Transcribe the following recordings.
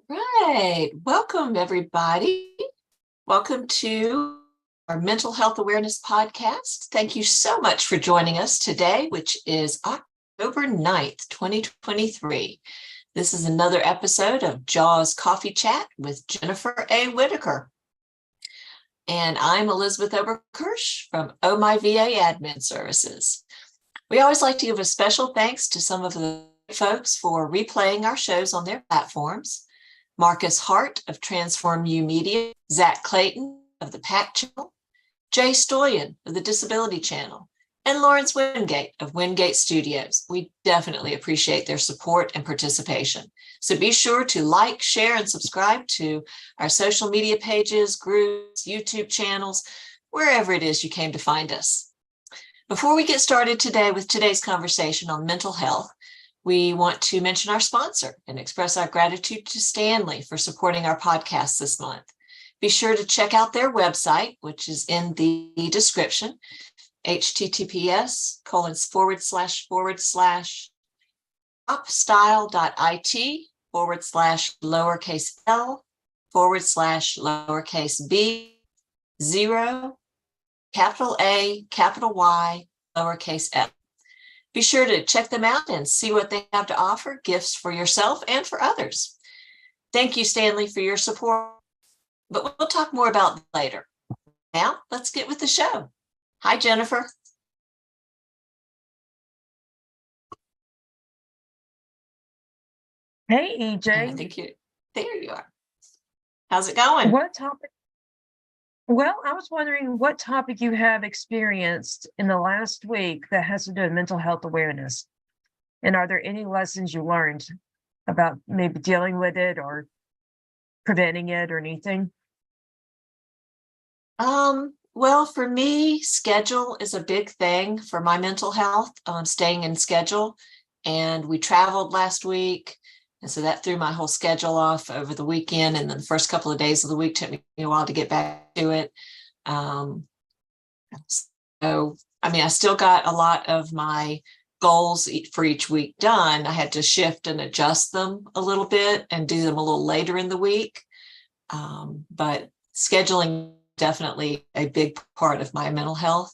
Right. Welcome, everybody. Welcome to our Mental Health Awareness Podcast. Thank you so much for joining us today, which is October 9th, 2023. This is another episode of Jaws Coffee Chat with Jennifer A. Whitaker. And I'm Elizabeth Oberkirsch from Oh My VA Admin Services. We always like to give a special thanks to some of the folks for replaying our shows on their platforms. Marcus Hart of Transform U Media, Zach Clayton of the PAC Channel, Jay Stoyan of the Disability Channel, and Lawrence Wingate of Wingate Studios. We definitely appreciate their support and participation. So be sure to like, share, and subscribe to our social media pages, groups, YouTube channels, wherever it is you came to find us. Before we get started today with today's conversation on mental health, we want to mention our sponsor and express our gratitude to Stanley for supporting our podcast this month. Be sure to check out their website, which is in the description, https://style.it/lowercase_b0 Be sure to check them out and see what they have to offer, gifts for yourself and for others. Thank you, Stanley, for your support, but we'll talk more about that later. Now, let's get with the show. Hi, Jennifer. Hey, I EJ. think there you are. How's it going? What topic? Well, I was wondering what topic you have experienced in the last week that has to do with mental health awareness. And are there any lessons you learned about maybe dealing with it or preventing it or anything? Well, for me, schedule is a big thing for my mental health, staying in schedule. And we traveled last week. And so that threw my whole schedule off over the weekend. And then the first couple of days of the week took me a while to get back to it. I still got a lot of my goals for each week done. I had to shift and adjust them a little bit and do them a little later in the week. But scheduling definitely a big part of my mental health.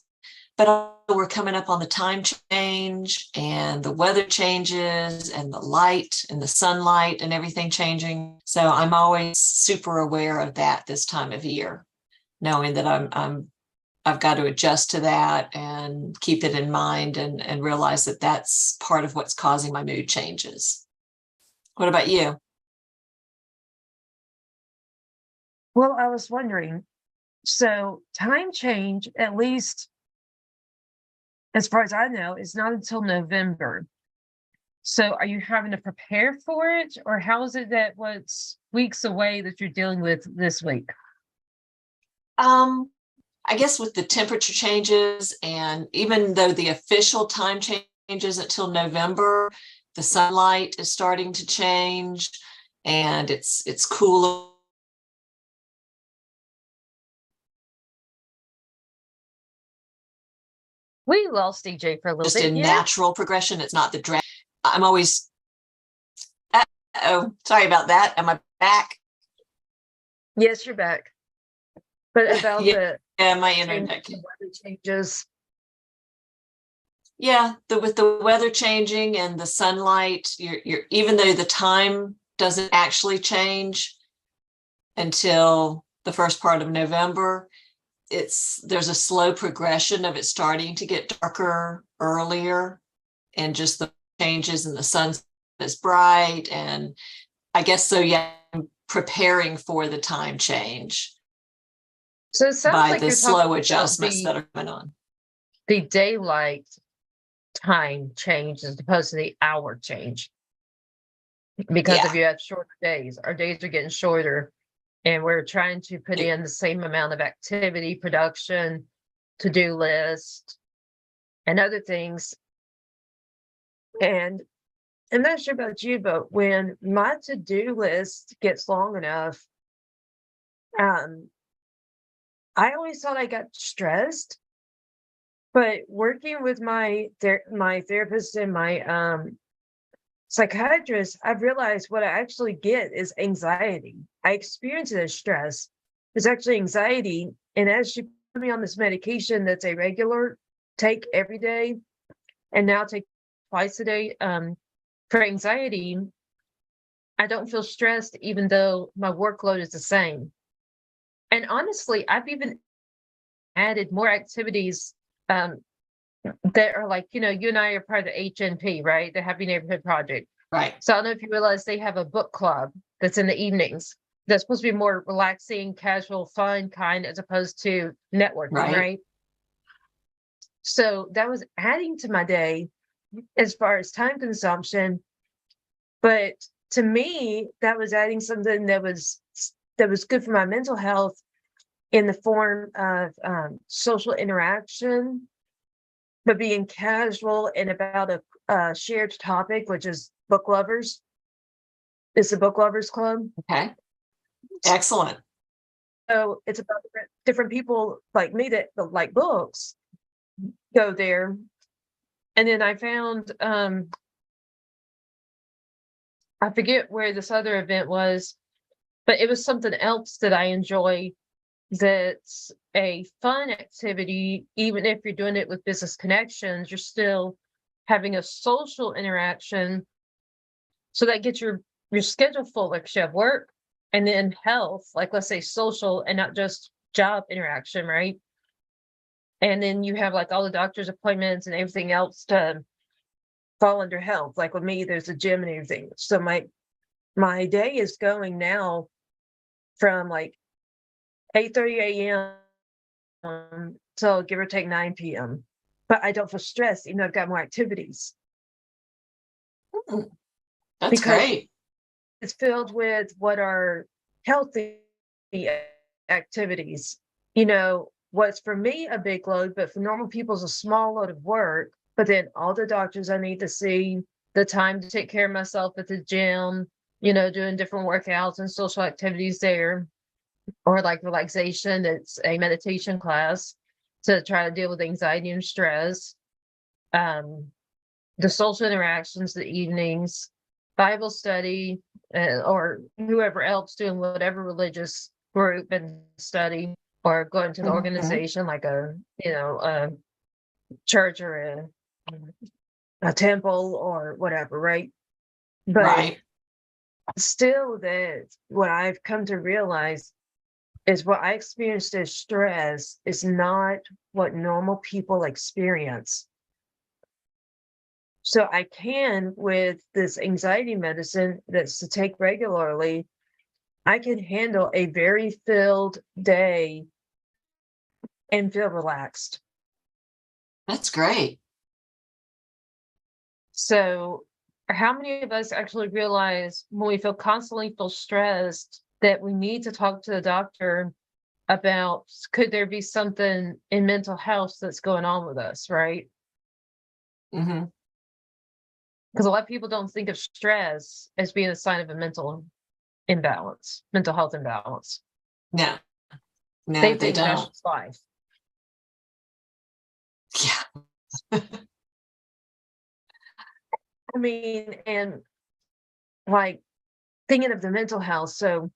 But we're coming up on the time change and the weather changes and the light and the sunlight and everything changing. So I'm always super aware of that this time of year, knowing that I've got to adjust to that and keep it in mind and realize that that's part of what's causing my mood changes. What about you? Well, I was wondering, so time change, at least as far as I know, is not until November. So are you having to prepare for it, or how is it that what's weeks away that you're dealing with this week? I guess with the temperature changes, and even though the official time changes until November, the sunlight is starting to change and it's cooler. We lost DJ for a little Just bit. a Yeah. natural progression. It's not the drag. I'm always, oh, sorry about that. Am I back? Yes, you're back. But about Yeah, my the internet. weather changes. Yeah, with the weather changing and the sunlight, you're even though the time doesn't actually change until the first part of November, there's a slow progression of it starting to get darker earlier, and just the changes and the sun is bright, and I guess so. Yeah, I'm preparing for the time change So it sounds by like the you're slow talking about adjustments that are going on. the daylight time change as opposed to the hour change. Because Yeah, if you have shorter days, our days are getting shorter, and we're trying to put in the same amount of activity, production, to-do list, and other things. And I'm not sure about you, but when my to-do list gets long enough, I always thought I got stressed, but working with my therapist and my psychiatrist, I've realized what I actually get is anxiety. I experience it as stress. It's actually anxiety. And as she put me on this medication that's a regular take every day, and now take twice a day for anxiety, I don't feel stressed even though my workload is the same. And honestly, I've even added more activities um, that are like, you and I are part of the HNP, right? The Happy Neighborhood Project. Right. So I don't know if you realize they have a book club that's in the evenings. That's supposed to be more relaxing, casual, fun kind as opposed to networking, Right. right? So that was adding to my day as far as time consumption. But to me, that was adding something that was good for my mental health in the form of social interaction, but being casual and about a shared topic, which is book lovers. It's the book lovers club. Okay. Excellent. So it's about different people like me that like books go there. And then I found I forget where this other event was, but it was something else that I enjoy that's a fun activity. Even if you're doing it with business connections, you're still having a social interaction. So that gets your schedule full, like you have work and then health, like let's say social and not just job interaction, right? And then you have like all the doctor's appointments and everything else to fall under health. Like with me, there's a gym and everything. So my day is going now from like 8:30 a.m. till give or take 9 p.m. But I don't feel stressed, even though I've got more activities That's because great. it's filled with what are healthy activities. What's for me a big load, but for normal people is a small load of work. But then all the doctors I need to see, the time to take care of myself at the gym, doing different workouts and social activities there, or like relaxation. It's a meditation class to try to deal with anxiety and stress. Um, the social interactions, the evenings, Bible study, or whoever else doing whatever religious group and study, or going to the Mhm. organization like a church or a temple or whatever, right? But Right. still, that what I've come to realize is what I experienced as stress is not what normal people experience. So I can, with this anxiety medicine that's to take regularly, I can handle a very filled day and feel relaxed. That's great. So how many of us actually realize when we constantly feel stressed that we need to talk to the doctor about could there be something in mental health that's going on with us, right? Hmm. Because a lot of people don't think of stress as being a sign of a mental health imbalance. No, no, They they think that's don't. just life. Yeah. I mean, and like thinking of the mental health. So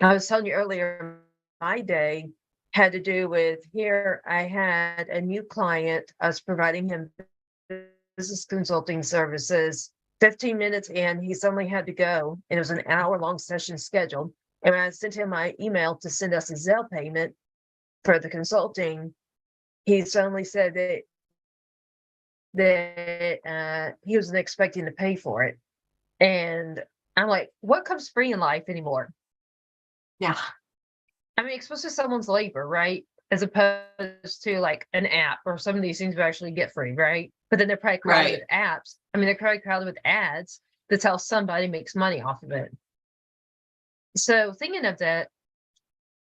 I was telling you earlier, my day had to do with here. I had a new client. I was providing him business consulting services. 15 minutes in, he suddenly had to go, and it was an hour-long session scheduled. And when I sent him my email to send us a Zelle payment for the consulting, he suddenly said that he wasn't expecting to pay for it. And I'm like, what comes free in life anymore? Yeah. I mean, especially someone's labor, right? As opposed to like an app or some of these things we actually get free, right? But then they're probably crowded Right. with apps. I mean, they're probably crowded with ads. That's how somebody makes money off of it. So thinking of that,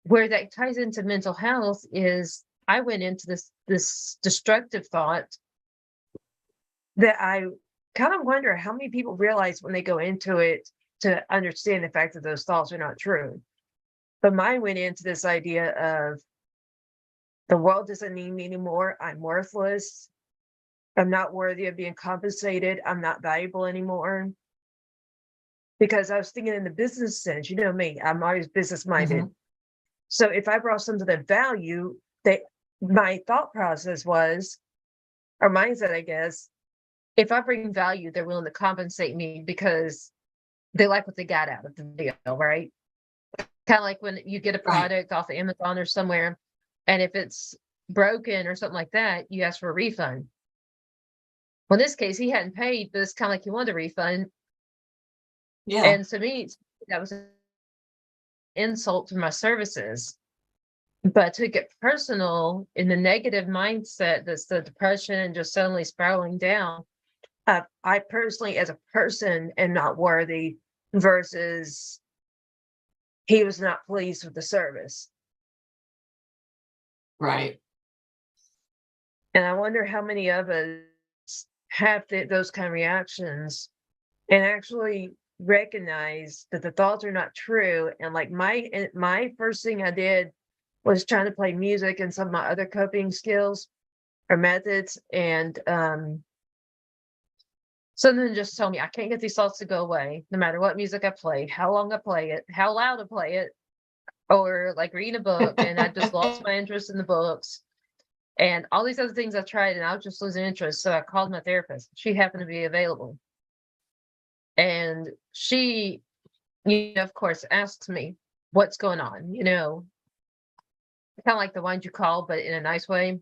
where that ties into mental health is I went into this destructive thought that I kind of wonder how many people realize when they go into it to understand the fact that those thoughts are not true. But mine went into this idea of the world doesn't need me anymore. I'm worthless. I'm not worthy of being compensated. I'm not valuable anymore. Because I was thinking in the business sense, you know me, I'm always business minded. Mhm. So if I brought something of value, that my thought process was, or mindset, I guess, if I bring value, they're willing to compensate me because they like what they got out of the deal, right? Kind of like when you get a Right. product off of Amazon or somewhere, and if it's broken or something like that, you ask for a refund. Well, in this case, he hadn't paid, but it's kind of like he wanted a refund. Yeah. And to me, that was an insult to my services. But I took it personal in the negative mindset that's the depression and just suddenly spiraling down. I personally, as a person, am not worthy versus he was not pleased with the service. Right. And I wonder how many of us have those kind of reactions and actually recognize that the thoughts are not true. And like my first thing I did was trying to play music and some of my other coping skills or methods. And something just told me I can't get these thoughts to go away, no matter what music I play, how long I play it, how loud I play it, or like reading a book. And I just lost my interest in the books and all these other things I tried, and I was just losing interest. So I called my therapist. She happened to be available. And she, of course, asked me, what's going on? Kind of like the ones you call, but in a nice way.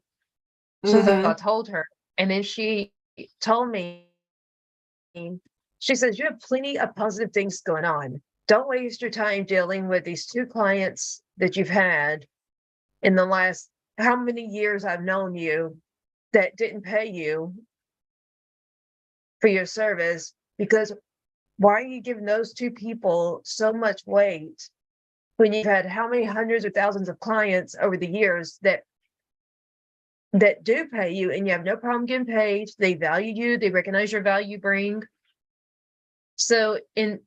So I Hmm. told her, and then she told me, she says, you have plenty of positive things going on. Don't waste your time dealing with these two clients that you've had in the last how many years I've known you that didn't pay you for your service, because why are you giving those two people so much weight when you've had how many hundreds or thousands of clients over the years that do pay you and you have no problem getting paid? They value you, they recognize your value bring. So in,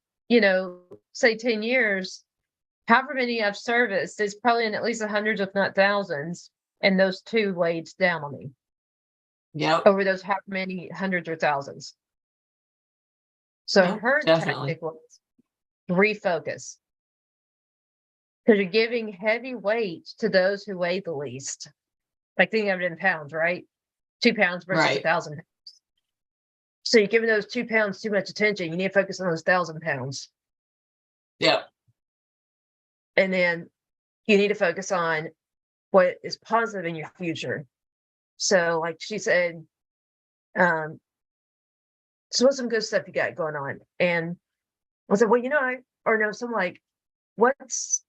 say 10 years, however many I've serviced, it's probably in at least hundreds, if not thousands. And those two weighed down on me Yep. over those how many hundreds or thousands. So Yep. her Definitely. tactic was refocus, because you're giving heavy weight to those who weigh the least. Like thinking of it in pounds, right? 2 pounds versus a Right. thousand. So you're giving those 2 pounds too much attention. You need to focus on those 1,000 pounds. Yep. And then you need to focus on what is positive in your future. So, like she said, um, so what's some good stuff you got going on? And I said, well, or no, some like, what's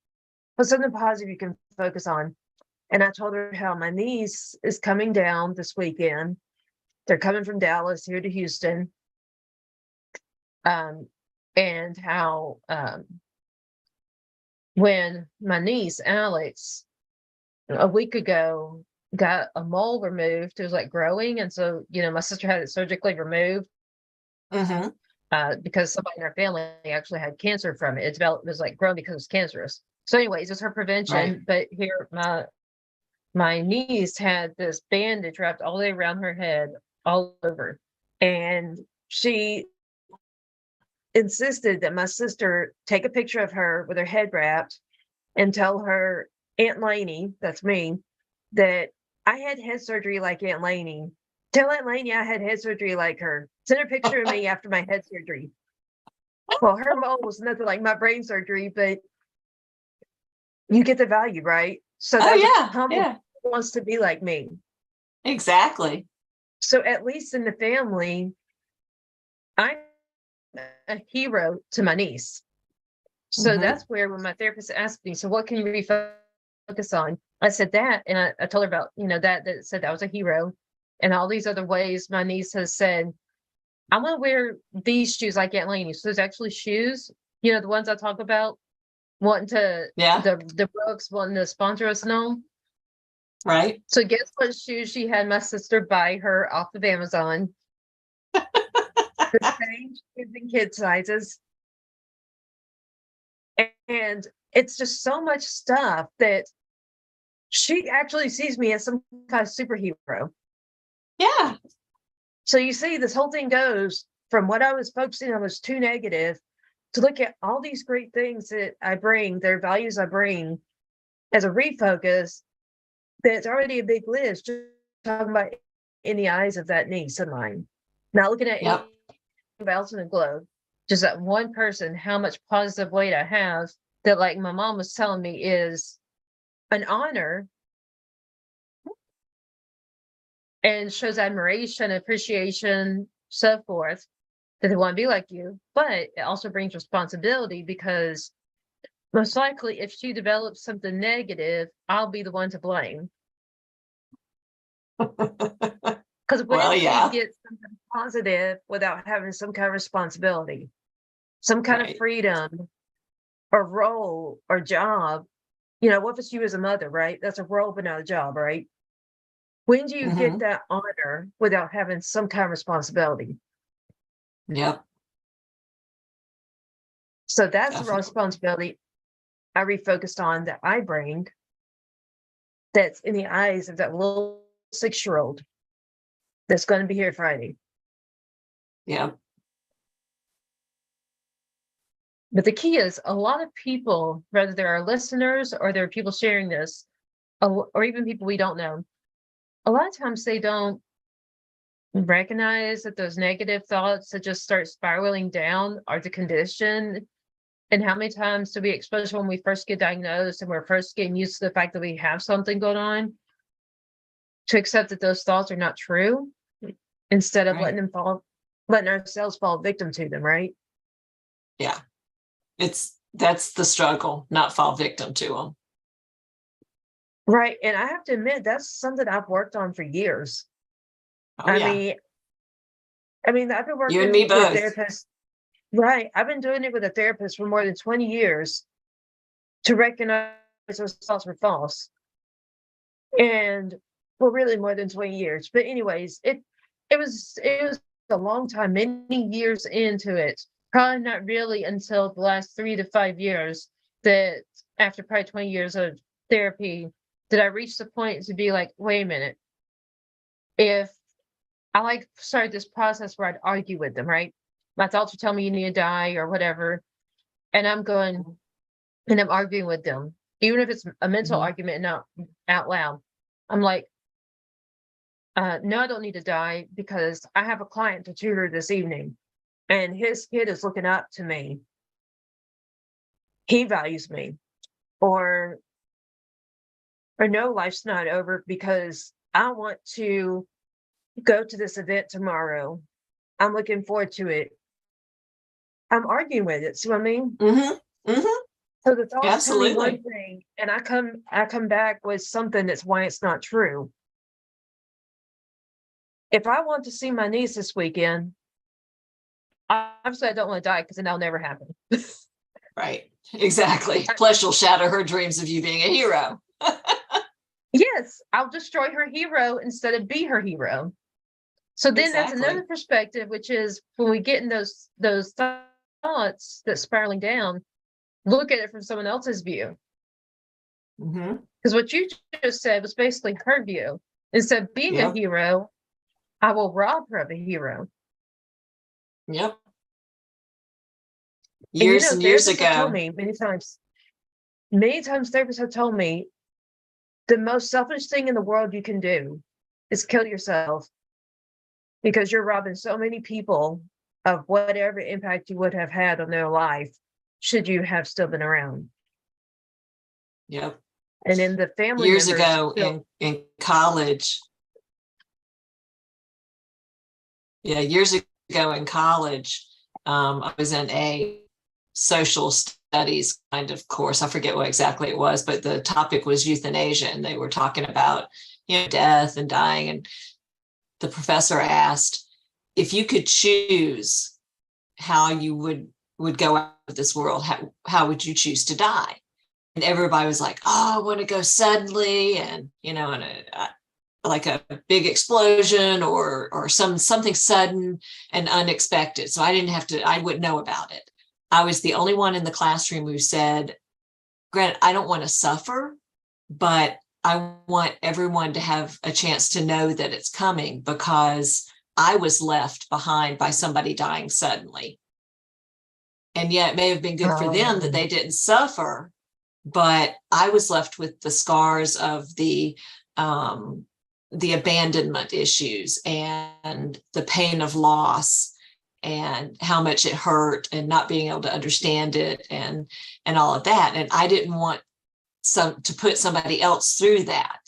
something positive you can focus on? And I told her how my niece is coming down this weekend. They're coming from Dallas here to Houston. And how when my niece Alex a week ago got a mole removed, it was like growing, and so my sister had it surgically removed Hmm. because somebody in our family actually had cancer from it. It was like grown because it's cancerous. So, anyways, it's her Right. prevention. But here, my niece had this bandage wrapped all the way around her head, all over, and she insisted that my sister take a picture of her with her head wrapped and tell her Aunt Lainey, that's me, that I had head surgery like Aunt Lainey. Tell Aunt Lainey I had head surgery like her. Send her a picture of me after my head surgery. Well, her mole was nothing like my brain surgery, but you get the value, right? So Oh that's a yeah. compliment. Yeah. Wants to be like me. Exactly. So at least in the family, I'm a hero to my niece. So Hmm. that's where when my therapist asked me, so what can you refocus on? I said that, and I told her about, that said that was a hero, and all these other ways my niece has said, I want to wear these shoes like Aunt Lainey. So there's actually shoes, the ones I talk about, wanting to Yeah. the Brooks wanting to sponsor us and all. Right. So guess what shoes she had my sister buy her off of Amazon? The same shoes in kid sizes. And it's just so much stuff that she actually sees me as some kind of superhero. Yeah. So you see, this whole thing goes from what I was focusing on was too negative to look at all these great things that I bring, their values I bring as a refocus. That's already a big list. Just talking about in the eyes of that niece of mine. Not looking at Yep. anybody else in the globe, just that one person, how much positive weight I have that, like my mom was telling me, is an honor and shows admiration, appreciation, so forth, that they want to be like you. But it also brings responsibility because most likely if she develops something negative, I'll be the one to blame. Because when Well, do we yeah, get something positive without having some kind of responsibility, some kind of right. freedom or role or job? You know, what if it's you as a mother, right? That's a role, but not a job, right? When do you get Hmm. that honor without having some kind of responsibility? Yep, So that's the definitely. responsibility I refocused on that I bring, that's in the eyes of that little 6-year-old that's going to be here Friday. Yep. But the key is a lot of people, whether there are listeners or there are people sharing this, or even people we don't know, a lot of times they don't recognize that those negative thoughts that just start spiraling down are the condition. And how many times do we, especially when we first get diagnosed and we're first getting used to the fact that we have something going on, to accept that those thoughts are not true instead of Right. letting ourselves fall victim to them, right? Yeah. That's the struggle, not fall victim to them. Right. And I have to admit, that's something I've worked on for years. Oh, I yeah. mean, I've been You and working me with both. therapists. Right. I've been doing it with a therapist for more than 20 years to recognize those thoughts were false. And well, really more than 20 years. But anyways, it was a long time, many years into it. Probably not really until the last 3 to 5 years that after probably 20 years of therapy, did I reach the point to be like, wait a minute, if I like started this process where I'd argue with them, right? My thoughts would tell me you need to die or whatever. And I'm going and I'm arguing with them, even if it's a mental Mhm. argument, not out loud. I'm like, no, I don't need to die because I have a client to tutor this evening and his kid is looking up to me. He values me. Or or no, life's not over because I want to go to this event tomorrow. I'm looking forward to it. I'm arguing with it. See what I mean? Mhm. Mhm. So the thoughts tell me one Absolutely. thing and I come back with something that's why it's not true. If I want to see my niece this weekend, obviously I don't want to die because then that'll never happen. Right. Exactly. Plus, you'll shatter her dreams of you being a hero. Yes, I'll destroy her hero instead of be her hero. So then that's another Exactly. perspective, which is when we get in those thoughts that spiraling down, look at it from someone else's view. Hmm. Because what you just said was basically her view. Instead of being a Yep. hero, I will rob her of a hero. Yep. And Years and years therapists have told ago. me many times therapists have told me the most selfish thing in the world you can do is kill yourself because you're robbing so many people of whatever impact you would have had on their life should you have still been around. Yep. And then the family Years members ago feel, in college. Yeah, years ago in college, I was in a social studies kind of course. I forget what exactly it was, but the topic was euthanasia, and they were talking about death and dying. And the professor asked, if you could choose how you would go out of this world, how would you choose to die? And everybody was like, oh, I want to go suddenly, and in a like a big explosion or something sudden and unexpected. So I wouldn't know about it. I was the only one in the classroom who said, granted, I don't want to suffer, but I want everyone to have a chance to know that it's coming, because I was left behind by somebody dying suddenly. And yeah, it may have been good for them that they didn't suffer, but I was left with the scars of the abandonment issues and the pain of loss and how much it hurt and not being able to understand it and all of that. And I didn't want to put somebody else through that.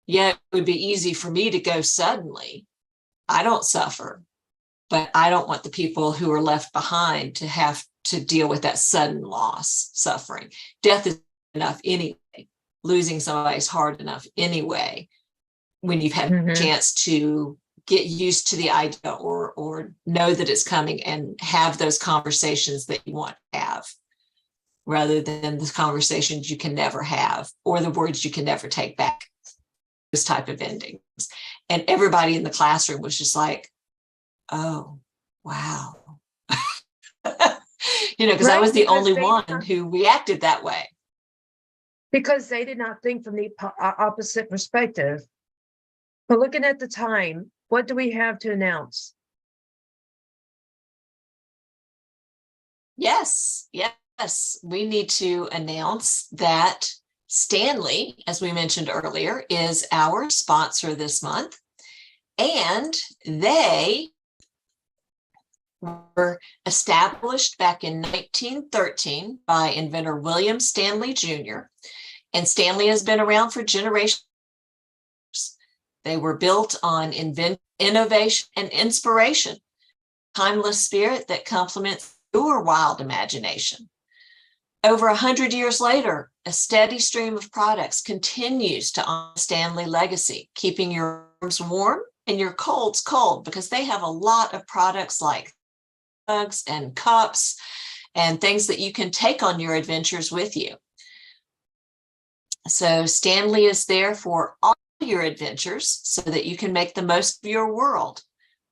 Yeah, it would be easy for me to go suddenly. I don't suffer, but I don't want the people who are left behind to have to deal with that sudden loss, suffering. Death is enough anyway. Losing somebody's hard enough anyway, when you've had a chance to get used to the idea or know that it's coming and have those conversations that you want to have, rather than the conversations you can never have or the words you can never take back, those type of endings. And everybody in the classroom was just like, oh, wow. Because I was the only one who reacted that way. Because they did not think from the opposite perspective. But looking at the time, what do we have to announce? Yes. We need to announce that Stanley, as we mentioned earlier, is our sponsor this month. And they were established back in 1913 by inventor William Stanley Jr. And Stanley has been around for generations. They were built on innovation and inspiration, timeless spirit that complements your wild imagination. Over 100 years later, a steady stream of products continues to honor Stanley legacy, keeping your arms warm and your colds cold, because they have a lot of products like mugs and cups and things that you can take on your adventures with you. So Stanley is there for all your adventures so that you can make the most of your world,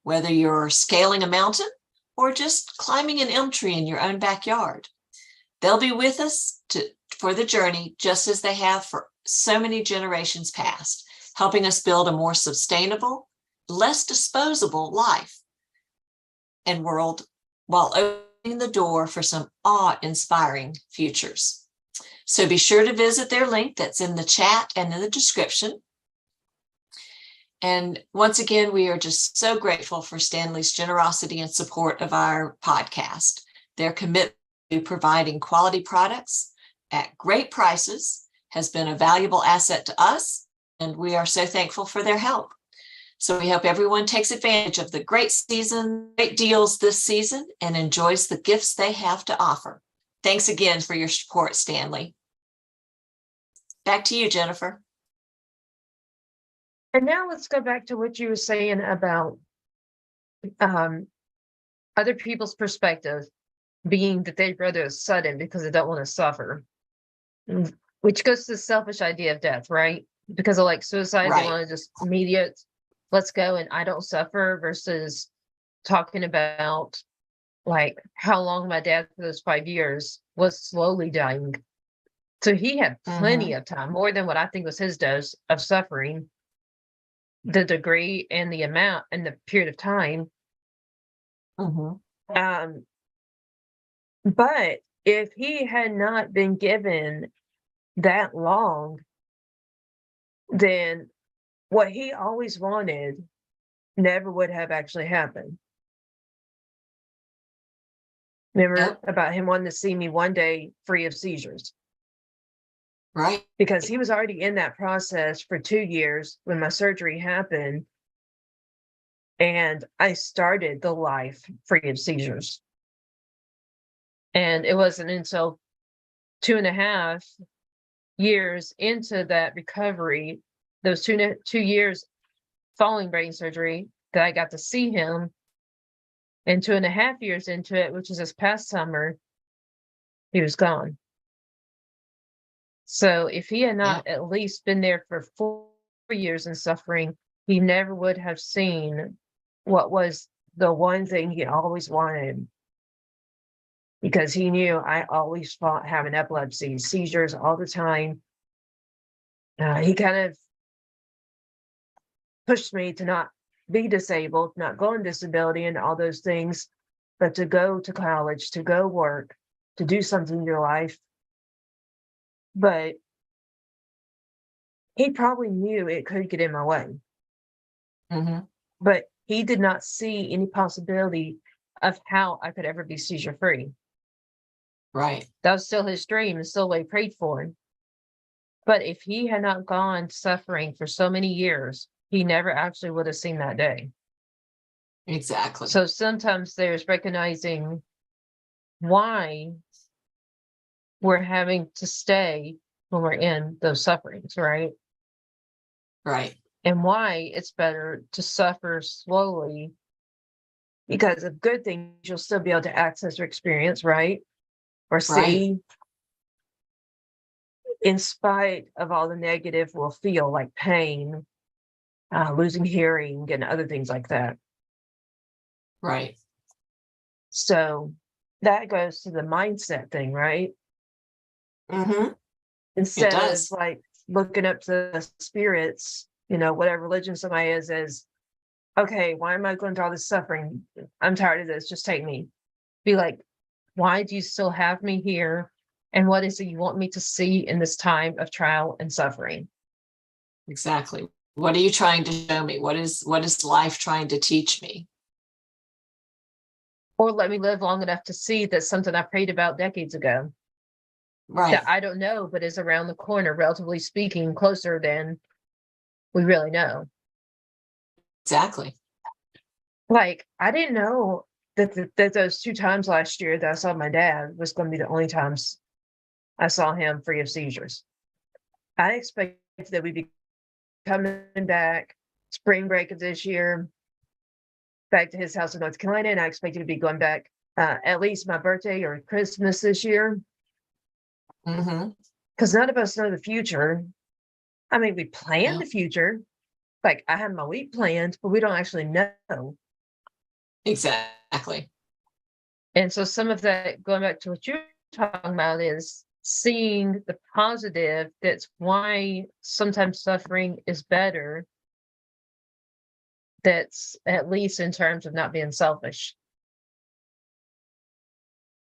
whether you're scaling a mountain or just climbing an elm tree in your own backyard. They'll be with us for the journey, just as they have for so many generations past, helping us build a more sustainable, less disposable life and world, while opening the door for some awe-inspiring futures. So be sure to visit their link that's in the chat and in the description. And once again, we are just so grateful for Stanley's generosity and support of our podcast. Their commitment to providing quality products at great prices has been a valuable asset to us, and we are so thankful for their help. So we hope everyone takes advantage of the great deals this season and enjoys the gifts they have to offer. Thanks again for your support, Stanley. Back to you, Jennifer. And now let's go back to what you were saying about other people's perspective being that they'd rather sudden because they don't want to suffer, which goes to the selfish idea of death, right? Because of like suicide, right. They want to just immediate, let's go and I don't suffer, versus talking about like how long my dad for those 5 years was slowly dying. So he had plenty of time, more than what I think was his dose of suffering, the degree and the amount and the period of time. But if he had not been given that long, then what he always wanted never would have actually happened. Remember about him wanting to see me one day free of seizures? Right. Because he was already in that process for 2 years when my surgery happened. And I started the life free of seizures. And it wasn't until 2.5 years into that recovery, those two years following brain surgery, that I got to see him. And 2.5 years into it, which was this past summer, he was gone. So if he had not at least been there for 4 years in suffering, he never would have seen what was the one thing he always wanted. Because he knew I always fought having epilepsy, seizures all the time. He kind of pushed me to not be disabled, not go on disability and all those things, but to go to college, to go work, to do something in your life. But he probably knew it could get in my way, Mm-hmm. but he did not see any possibility of how I could ever be seizure free. Right. That was still his dream and still what he prayed for. But if he had not gone suffering for so many years, he never actually would have seen that day. Exactly. So sometimes there's recognizing why we're having to stay when we're in those sufferings, right? Right. And why it's better to suffer slowly, because of good things, you'll still be able to access or experience, right? Or see, Right. in spite of all the negative we'll feel, like pain, losing hearing, and other things like that. Right. So that goes to the mindset thing, right? Mm-hmm. It Instead of does. like looking up to the spirits, whatever religion somebody is, as, okay, why am I going through all this suffering? I'm tired of this. Just take me. Be like, why do you still have me here? And what is it you want me to see in this time of trial and suffering? Exactly. What are you trying to show me? What is life trying to teach me? Or let me live long enough to see that something I prayed about decades ago Right. that I don't know, but is around the corner, relatively speaking, closer than we really know. Exactly. Like, I didn't know that those 2 times last year that I saw my dad was going to be the only times I saw him free of seizures. I expected that we'd be coming back spring break of this year, back to his house in North Carolina, and I expected to be going back at least my birthday or Christmas this year, Mm-hmm. because none of us know the future. I mean, we plan Yeah. the future. Like, I have my week planned, but we don't actually know. Exactly. And so some of that, going back to what you're talking about, is seeing the positive. That's why sometimes suffering is better. That's at least in terms of not being selfish.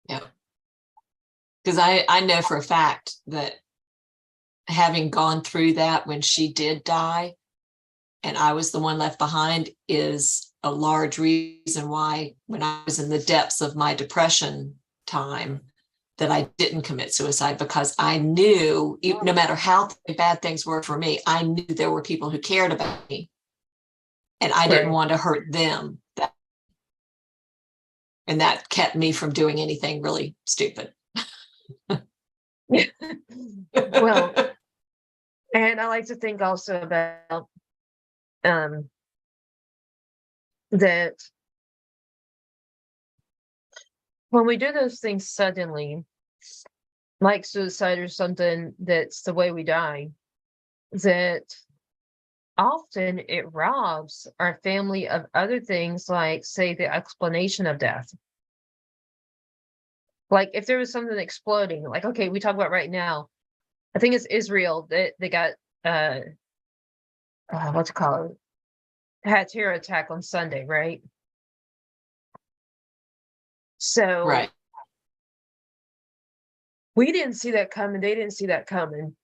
Yeah. Because I know for a fact that having gone through that when she did die and I was the one left behind is a large reason why when I was in the depths of my depression time that I didn't commit suicide, because I knew no matter how bad things were for me, I knew there were people who cared about me and I didn't Right. want to hurt them. And that kept me from doing anything really stupid. Well, and I like to think also about um, that when we do those things suddenly, like suicide or something, that's the way we die, that often it robs our family of other things, like, say, the explanation of death. Like, if there was something exploding, like, okay, we talk about right now, I think it's Israel that they got, what's it called? Had terror attack on Sunday, right? So Right. we didn't see that coming. They didn't see that coming.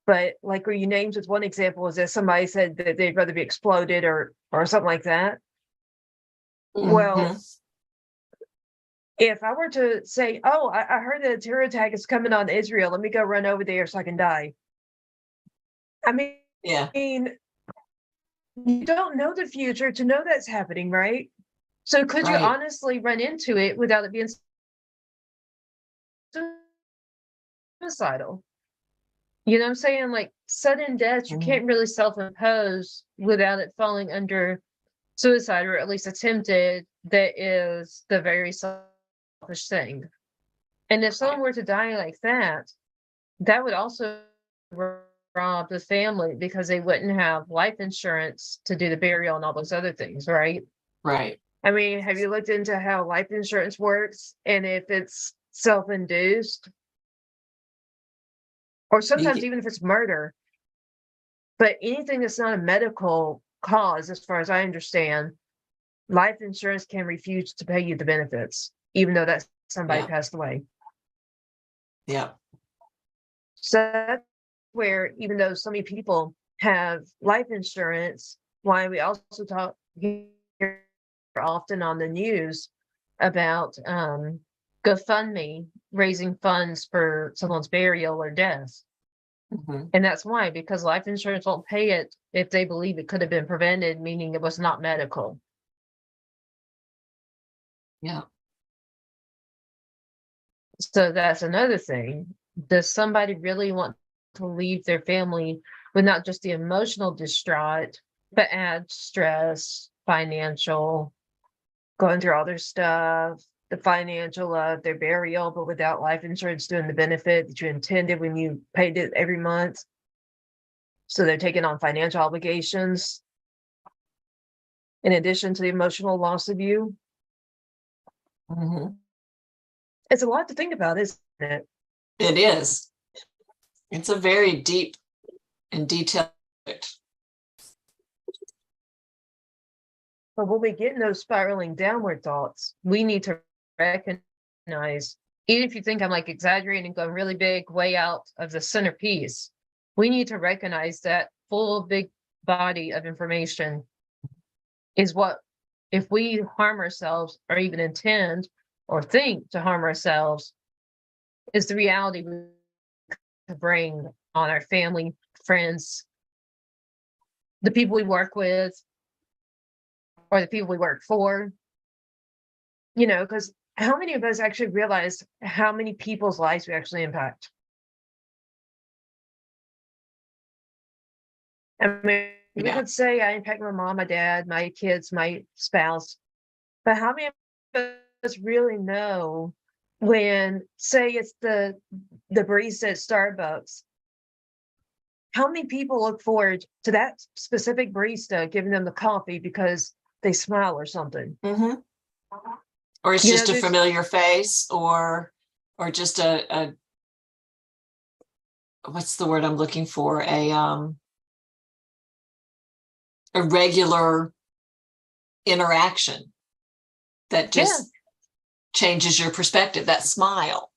But like where you named with one example is that somebody said that they'd rather be exploded or something like that. Well, Mm-hmm. if I were to say, oh, I heard that a terror attack is coming on Israel, let me go run over there so I can die. I Yeah. mean, you don't know the future to know that's happening, right? So could you Right. honestly run into it without it being suicidal? You know what I'm saying? Like, sudden death, you Mm-hmm. can't really self-impose without it falling under suicide, or at least attempted. That is the very selfish thing. And if someone Right. were to die like that, that would also rob the family, because they wouldn't have life insurance to do the burial and all those other things, right? Right. I mean, have you looked into how life insurance works and if it's self-induced, or You sometimes get, even if it's murder, but anything that's not a medical cause, as far as I understand, life insurance can refuse to pay you the benefits, even though that somebody Yeah. passed away. Yeah. So that's where, even though so many people have life insurance, why we also talk here often on the news about GoFundMe raising funds for someone's burial or death. Mhm. And that's why, because life insurance won't pay it if they believe it could have been prevented, meaning it was not medical. Yeah. So that's another thing. Does somebody really want to leave their family with not just the emotional distraught, but add stress, financial, going through all their stuff, the financial of their burial, but without life insurance doing the benefit that you intended when you paid it every month? So they're taking on financial obligations in addition to the emotional loss of you. Mhm. It's a lot to think about, isn't it? It is. It's a very deep and detailed subject. But when we get in those spiraling downward thoughts, we need to recognize, even if you think I'm like exaggerating and going really big, way out of the centerpiece, we need to recognize that full big body of information is what, if we harm ourselves or even intend or think to harm ourselves, is the reality we bring on our family, friends, the people we work with, or the people we work for. Because how many of us actually realize how many people's lives we actually impact? I mean, we Yeah. could say I impact my mom, my dad, my kids, my spouse, but how many of us really know when, say, it's the barista at Starbucks? How many people look forward to that specific barista giving them the coffee because they smile or something? Mhm. Or it's just a There's familiar face, or just a what's the word I'm looking for? A regular interaction that yeah, just changes your perspective, that smile.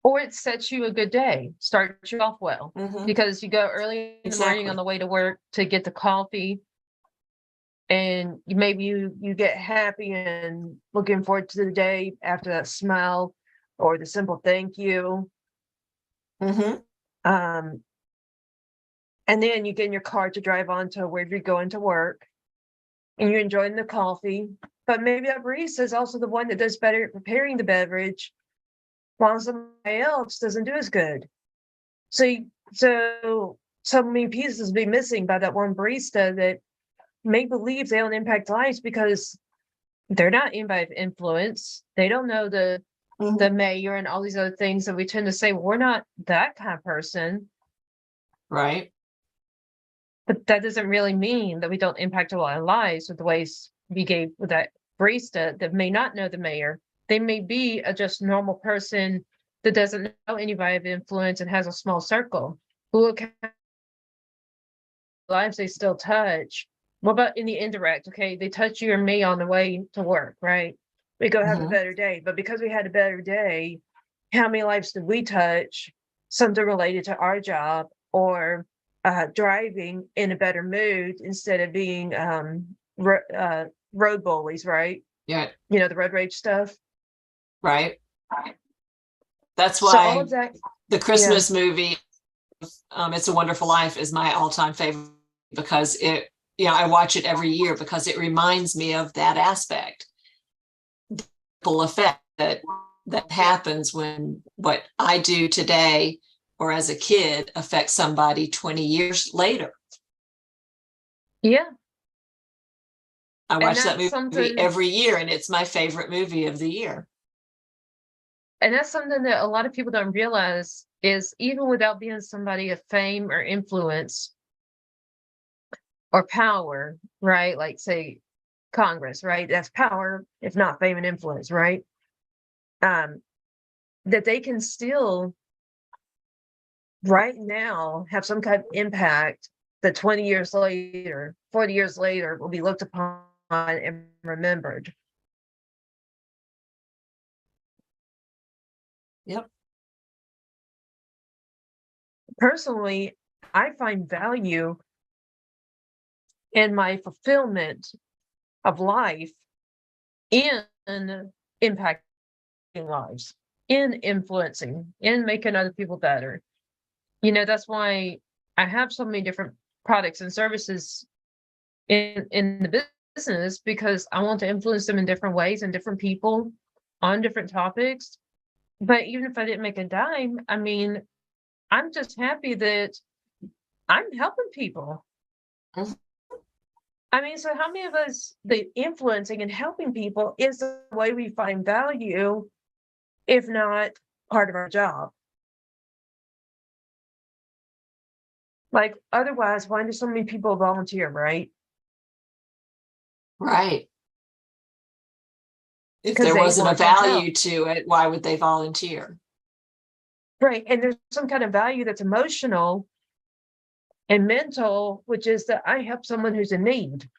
or it sets you a good day, starts you off well, Mhm. because you go early in the morning on Exactly. the way to work to get the coffee, and maybe you get happy and looking forward to the day after that smile or the simple thank you. Mhm. Um, and then you get in your car to drive on to wherever you're going to work, and you're enjoying the coffee. But maybe that barista is also the one that does better at preparing the beverage, while somebody else doesn't do as good. So many pieces be missing by that one barista that make believe they don't impact lives because they're not anybody of influence. They don't know the Mhm. mayor and all these other things that we tend to say, well, we're not that kind of person. Right. But that doesn't really mean that we don't impact a lot of lives with the ways we gave with that barista that may not know the mayor. They may be a just normal person that doesn't know anybody of influence and has a small circle. But look how lives they still touch. What about in the indirect? Okay, they touch you or me on the way to work, right? We go have a Mhm. better day. But because we had a better day, how many lives did we touch? Something related to our job, or driving in a better mood instead of being road bullies, right? Yeah. The road rage stuff. Right. That's So all why of that, the yeah, Christmas movie, It's a Wonderful Life, is my all-time favorite, because I watch it every year because it reminds me of that aspect, the ripple effect that happens when what I do today or as a kid affects somebody 20 years later. yeah, I and watch that that's movie something, every year, and it's my favorite movie of the year. that a lot of people don't realize is, even without being somebody of fame or influence or power, right? Like, say, Congress, right? That's power, if not fame and influence, right? Um, that they can still right now have some kind of impact that 20 years later, 40 years later, will be looked upon and remembered. Yep. Personally, I find value in my fulfillment of life in impacting lives, in influencing, in making other people better. That's why I have so many different products and services in the business, because I want to influence them in different ways and different people on different topics. But even if I didn't make a dime, I mean, I'm just happy that I'm helping people. Mhm. I mean, so how many of us, the influencing and helping people is the way we find value, if not part of our job? Like, otherwise, why do so many people volunteer, right? Right. If Because there they wasn't a want to help. value to it, why would they volunteer? Right. And there's some kind of value that's emotional and mental, which is that I help someone who's in need.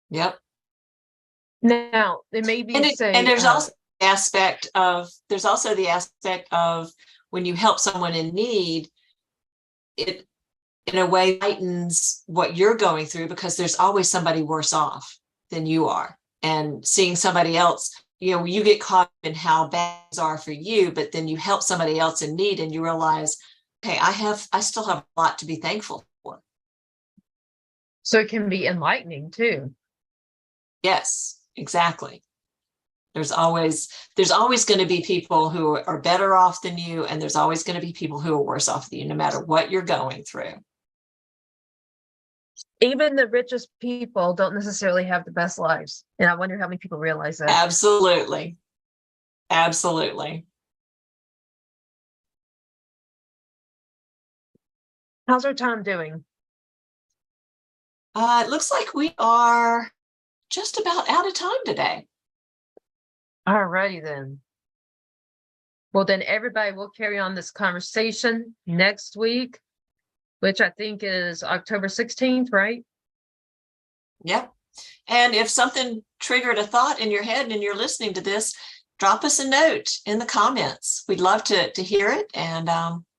Yep. Now, it may And be, it, and say, there's also the aspect of when you help someone in need, it in a way lightens what you're going through, because there's always somebody worse off than you are. And seeing somebody else, you get caught in how bad things are for you, but then you help somebody else in need and you realize, okay, I still have a lot to be thankful for. so it can be enlightening too. Yes, exactly. There's always going to be people who are better off than you, and there's always going to be people who are worse off than you, no matter what you're going through. Even the richest people don't necessarily have the best lives. And I wonder how many people realize that. Absolutely. Absolutely. How's our time doing? It looks like we are just about out of time today. All righty then. Well, then everybody will carry on this conversation next week, which I think is October 16th, right? Yep. And if something triggered a thought in your head and you're listening to this, drop us a note in the comments. We'd love to hear it, and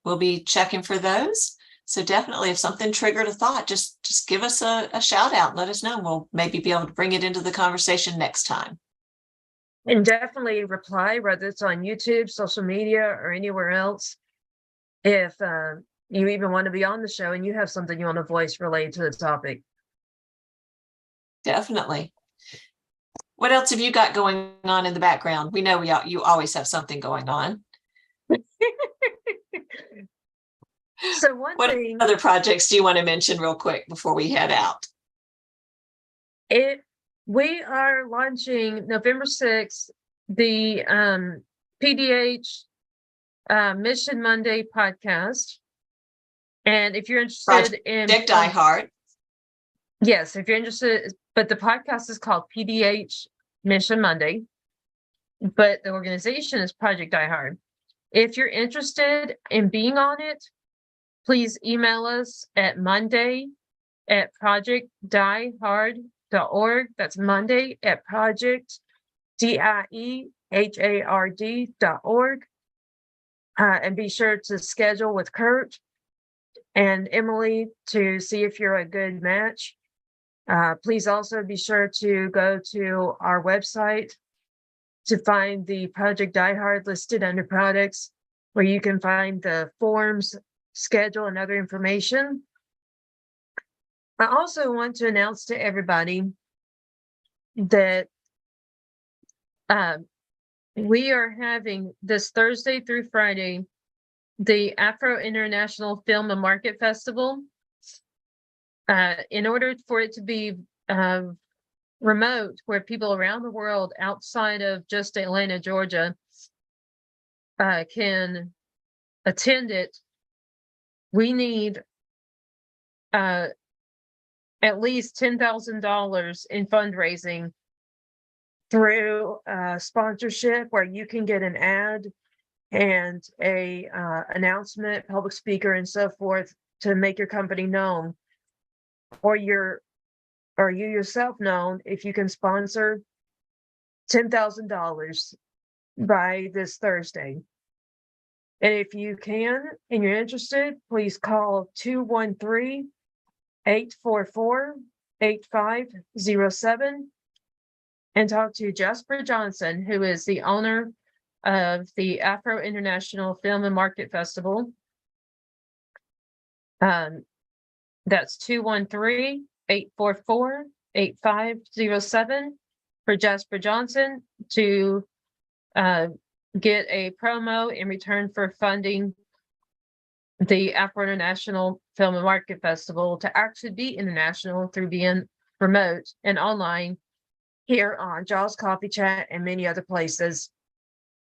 we'll be checking for those. So definitely, if something triggered a thought, just give us a shout out and let us know. We'll maybe be able to bring it into the conversation next time. And definitely reply, whether it's on YouTube, social media, or anywhere else. If you even want to be on the show and you have something you want to voice related to the topic. Definitely. What else have you got going on in the background? We know you always have something going on. So one What thing, other projects do you want to mention real quick before we head out? we are launching November 6th, the PDH Mission Monday podcast. And if you're interested in Die Hard. Yes, if you're interested, but the podcast is called PDH Mission Monday, but the organization is Project Die Hard. If you're interested in being on it, please email us at monday@projectdiehard.org. That's monday@projectdiehard.org. And be sure to schedule with Kurt and Emily to see if you're a good match. Please also be sure to go to our website to find the Project Die Hard listed under products, where you can find the forms, schedule, and other information. I also want to announce to everybody that we are having this Thursday through Friday the Afro International Film and Market Festival. In order for it to be remote, where people around the world outside of just Atlanta, Georgia, can attend it, we need at least $10,000 in fundraising through sponsorship, where you can get an ad and a announcement, public speaker, and so forth to make your company known. or you yourself known if you can sponsor $10,000 by this Thursday. And if you can and you're interested, please call 213-844-8507 and talk to Jasper Johnson, who is the owner of the Afro International Film and Market Festival. That's 213-844-8507 for Jasper Johnson to get a promo in return for funding the Afro International Film and Market Festival to actually be international through being remote and online here on Jaws Coffee Chat and many other places.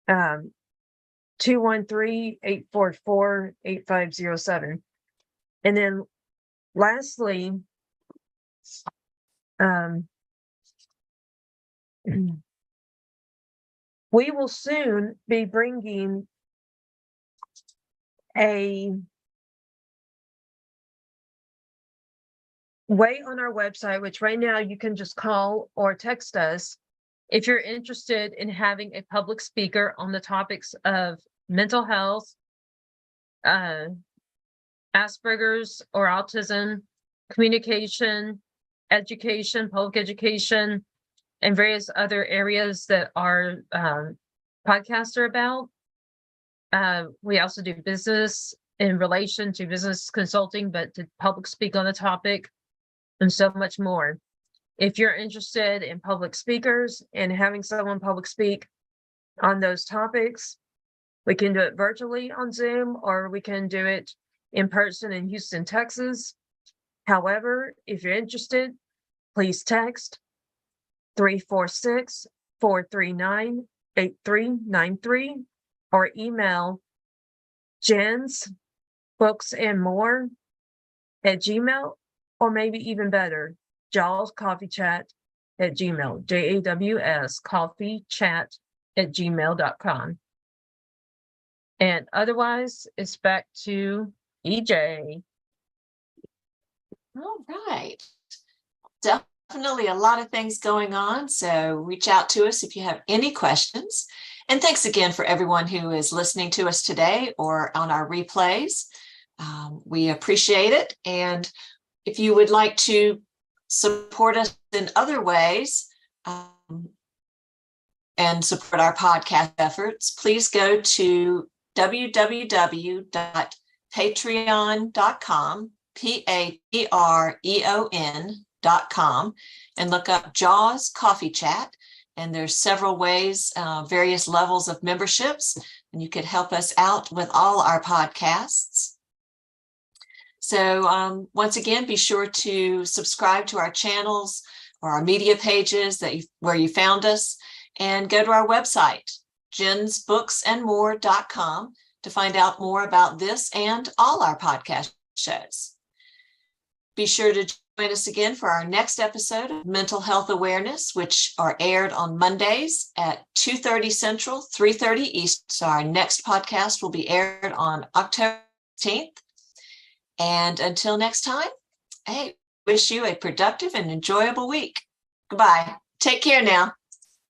213-844-8507. And then lastly, we will soon be bringing a way on our website, which right now you can just call or text us if you're interested in having a public speaker on the topics of mental health, Asperger's or autism, communication, education, public education, and various other areas that our podcasts are about. We also do business in relation to business consulting, but to public speak on the topic and so much more. If you're interested in public speakers and having someone public speak on those topics, we can do it virtually on Zoom, or we can do it in person in Houston, Texas. However, if you're interested, please text 346-439-8393 or email Jen's Books and More at Gmail, or maybe even better, Jaws Coffee Chat at Gmail, JAWS Coffee Chat at gmail.com. And otherwise, it's back to EJ. All right. Definitely a lot of things going on. So reach out to us if you have any questions. And thanks again for everyone who is listening to us today or on our replays. We appreciate it. And if you would like to support us in other ways and support our podcast efforts, please go to www.patreon.com, patreon.com, and look up Jaws Coffee Chat. And there's several ways, various levels of memberships, and you could help us out with all our podcasts. So once again, be sure to subscribe to our channels or our media pages where you found us, and go to our website, jensbooksandmore.com, to find out more about this and all our podcast shows. Be sure to join us again for our next episode of Mental Health Awareness, which are aired on Mondays at 2:30 Central, 3:30 East. So our next podcast will be aired on October 16th. And until next time, hey, wish you a productive and enjoyable week. Goodbye. Take care now.